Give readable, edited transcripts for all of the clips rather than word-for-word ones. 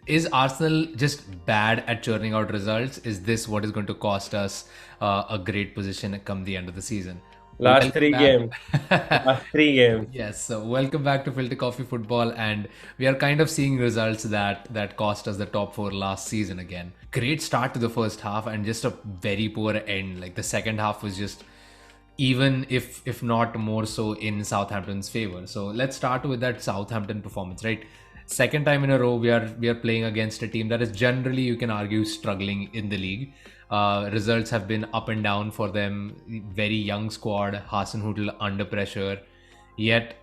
Is Arsenal just bad at churning out results? Is this what is going to cost us a great position come the end of the season? Last Welcome three back. games. Last three games. Yes, so welcome back to Filter Coffee Football, and we are kind of seeing results that cost us the top four last season again. Great start to the first half, and just a very poor end. Like the second half was just even if not more so in Southampton's favor. So let's start with that Southampton performance, right? Second time in a row we are playing against a team that is generally, you can argue, struggling in the league. Results have been up and down for them. Very young squad, Hasenhüttl under pressure, yet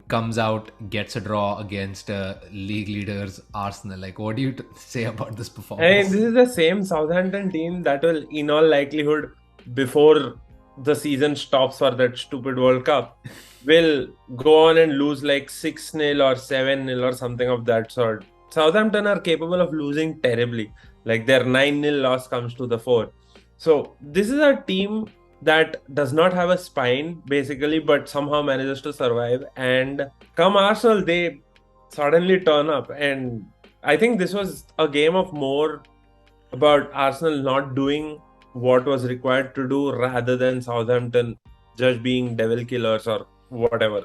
comes out, gets a draw against league leaders Arsenal. Like, what do you say about this And performance? this is the same Southampton team that will, in all likelihood, before the season stops for that stupid World Cup, will go on and lose like 6-0 or 7-0 or something of that sort. Southampton are capable of losing terribly. Like their 9-0 loss comes to the fore. So this is a team that does not have a spine, basically, but somehow manages to survive. And come Arsenal, they suddenly turn up. And I think this was a game of more about Arsenal not doing what was required to do rather than Southampton just being devil killers or whatever.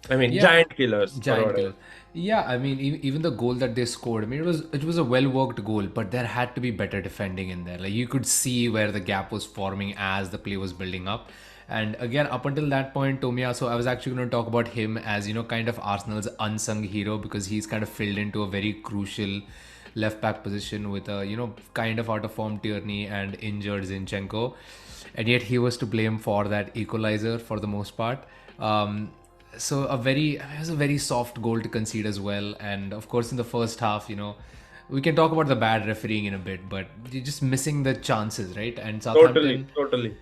I mean, Yeah, giant killers or giant whatever. killer. Yeah, I mean, even the goal that they scored, I mean, it was a well worked goal, but there had to be better defending in there. Like you could see where the gap was forming as the play was building up. And again, up until that point, Tomiyasu, I was actually going to talk about him as, kind of Arsenal's unsung hero, because he's kind of filled into a very crucial left back position with a, kind of out of form Tierney and injured Zinchenko. And yet he was to blame for that equalizer for the most part. So it was a very soft goal to concede as well. And of course, in the first half, we can talk about the bad refereeing in a bit, but you're just missing the chances, right? And Totally, totally.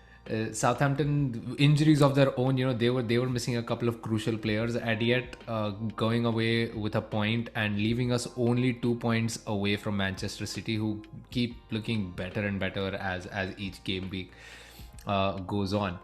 Southampton injuries of their own, they were missing a couple of crucial players, and yet going away with a point and leaving us only 2 points away from Manchester City, who keep looking better and better as each game week goes on.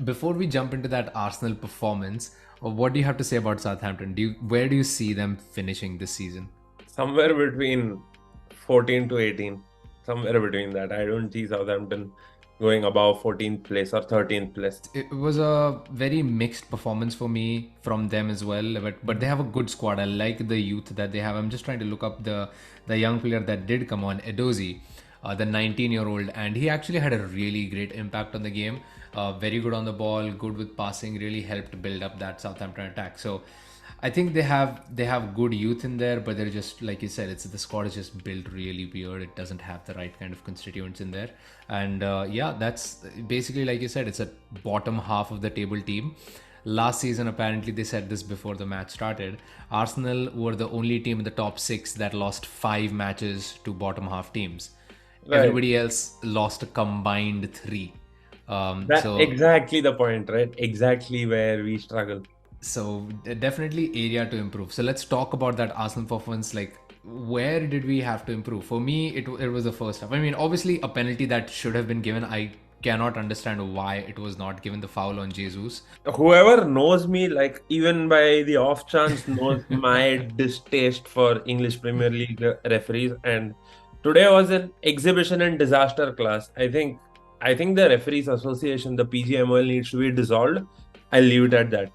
Before we jump into that Arsenal performance, what do you have to say about Southampton? Where do you see them finishing this season? Somewhere between 14 to 18. Somewhere between that. I don't see Southampton going above 14th place or 13th place. It was a very mixed performance for me from them as well, but they have a good squad. I like the youth that they have. I'm just trying to look up the young player that did come on, Edozie, the 19-year-old, and he actually had a really great impact on the game. Very good on the ball, good with passing, really helped build up that Southampton attack. So I think they have good youth in there, but they're just, like you said, it's the squad is just built really weird. It doesn't have the right kind of constituents in there, and yeah, that's basically, like you said, it's a bottom half of the table team. Last season, apparently, they said this before the match started. Arsenal were the only team in the top six that lost 5 matches to bottom half teams. Right. Everybody else lost a combined three. That So exactly the point, right? Exactly where we struggle. Definitely area to improve. So let's talk about that Arsenal performance. Like, where did we have to improve? For me, it was the first half. I mean, obviously a penalty that should have been given. I cannot understand why it was not given, the foul on Jesus. Whoever knows me, like even by the off chance, knows my distaste for English Premier League referees. And today was an exhibition and disaster class. I think the Referees Association, the PGMOL, needs to be dissolved. I'll leave it at that.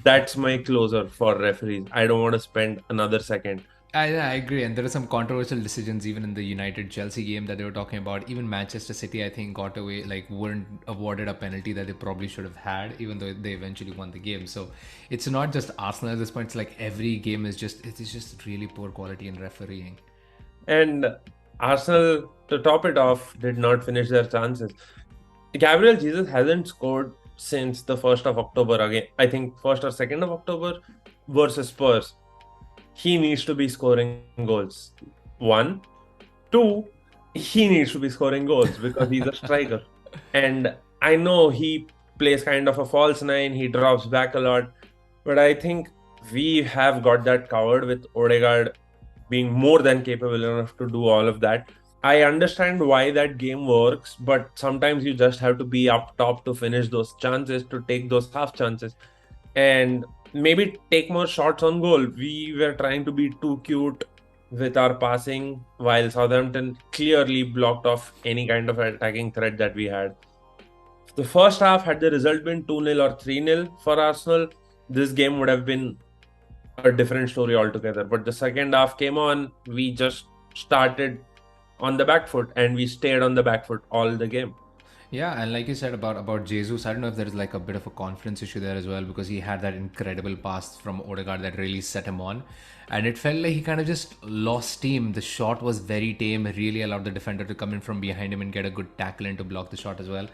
That's my closer for referees. I don't want to spend another second. I agree, and there are some controversial decisions even in the United Chelsea game that they were talking about. Even Manchester City, I think, got away, like weren't awarded a penalty that they probably should have had, even though they eventually won the game. So it's not just Arsenal at this point. It's like every game it's just really poor quality in refereeing. And Arsenal, to top it off, did not finish their chances. Gabriel Jesus hasn't scored since the 1st of October again. I think 1st or 2nd of October versus Spurs. He needs to be scoring goals. One. Two, he needs to be scoring goals because he's a striker. And I know he plays kind of a false nine, he drops back a lot. But I think we have got that covered with Odegaard being more than capable enough to do all of that. I understand why that game works, but sometimes you just have to be up top to finish those chances, to take those half chances. And maybe take more shots on goal. We were trying to be too cute with our passing, while Southampton clearly blocked off any kind of attacking threat that we had. The first half, had the result been 2-0 or 3-0 for Arsenal, this game would have been a different story altogether. But the second half came on, we just started on the back foot and we stayed on the back foot all the game. Yeah, and like you said about Jesus, I don't know if there is like a bit of a confidence issue there as well, because he had that incredible pass from Odegaard that really set him on, and it felt like he kind of just lost steam. The shot was very tame, really allowed the defender to come in from behind him and get a good tackle in to block the shot as well.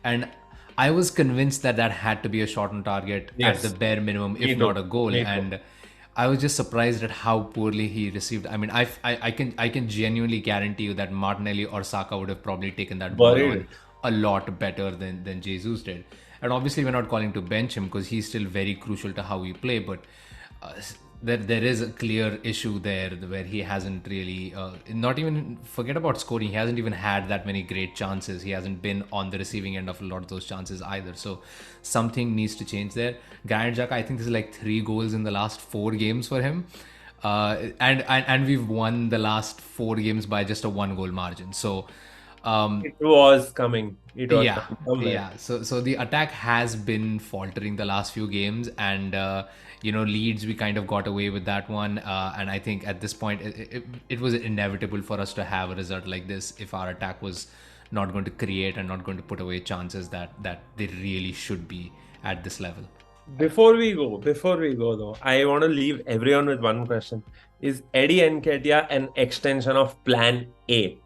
And I was convinced that that had to be a shot on target at the Yes, bare minimum, me if too. not a goal. Me too. And I was just surprised at how poorly he received. I mean, I can genuinely guarantee you that Martinelli or Saka would have probably taken that ball Buried on it. a lot better than Jesus did. And obviously, we're not calling to bench him because he's still very crucial to how we play. But uh, there is a clear issue there where he hasn't really, not even forget about scoring. He hasn't even had that many great chances. He hasn't been on the receiving end of a lot of those chances either. So something needs to change there. Granit Xhaka, I think this is like 3 goals in the last 4 games for him. And we've won the last 4 games by just a 1 goal margin. So It was coming. It was yeah, coming somewhere. yeah. So the attack has been faltering the last few games, and Leeds, we kind of got away with that one, and I think at this point it was inevitable for us to have a result like this if our attack was not going to create and not going to put away chances that they really should be at this level. Before we go though, I want to leave everyone with one question. Is Eddie Nketiah an extension of Plan A?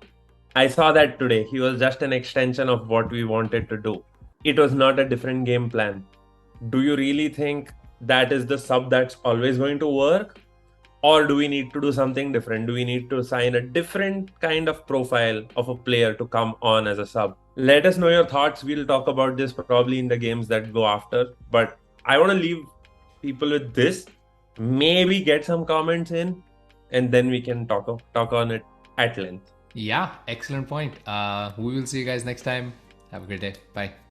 I saw that today. He was just an extension of what we wanted to do. It was not a different game plan. Do you really think that is the sub that's always going to work? Or do we need to do something different? Do we need to sign a different kind of profile of a player to come on as a sub? Let us know your thoughts. We'll talk about this probably in the games that go after. But I want to leave people with this. Maybe get some comments in, and then we can talk on it at length. Yeah, excellent point. We will see you guys next time. Have a great day. Bye.